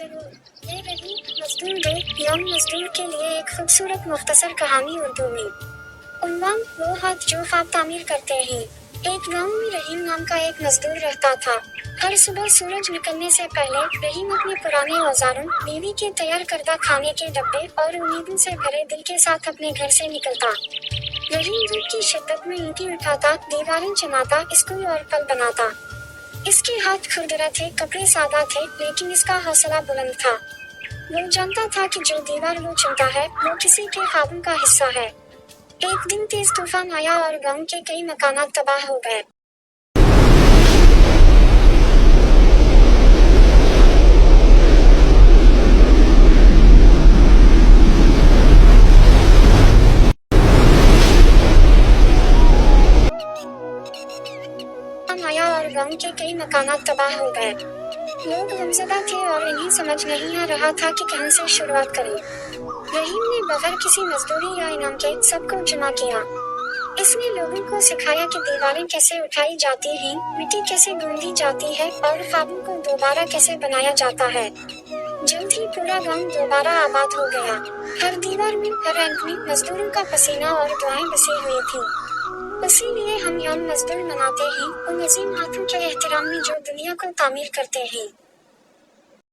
जरूर। ये रही मजदूर दो, यौन मजदूर के लिए एक खूबसूरत मुख्तसर कहानी उर्दू में। उन्वान, वो हाथ जो ख्वाब तामीर करते हैं। एक गांव में रहीम नाम का एक मजदूर रहता था। हर सुबह सूरज निकलने से पहले रहीम अपने पुराने औजारों, बीवी के तैयार करदा खाने के डब्बे और उम्मीदों से भरे दिल के साथ अपने घर से निकलता। रहीम धूप की शिद्दत में ईंटें उठाता, दीवारें चनाता, स्कूल और पल बनाता। इसके हाथ खुरदरा थे, कपड़े सादा थे, लेकिन इसका हौसला बुलंद था। वो जानता था कि जो दीवार वो चुनता है, वो किसी के ख्वाबों का हिस्सा है। एक दिन तेज तूफान आया और गांव के कई मकानात तबाह हो गए। लोग गमज़दा थे और इन्हें समझ नहीं आ रहा था कि कहां से शुरुआत करें। रहीम ने बगैर किसी मजदूरी या इनाम के सबको जमा किया। इसने लोगों को सिखाया कि दीवारें कैसे उठाई जाती हैं, मिट्टी कैसे गूंदी जाती है और ख्वाबों को दोबारा कैसे बनाया जाता है। जल्द ही पूरा गांव दोबारा आबाद हो गया। हर दीवार में, हर एंट में मजदूरों का पसीना और दुआएं बसी हुई थी। इसीलिए हम यौम मजदूर मनाते हैं, उन अजीम हाथों के एहतराम में जो दुनिया को तामीर करते हैं।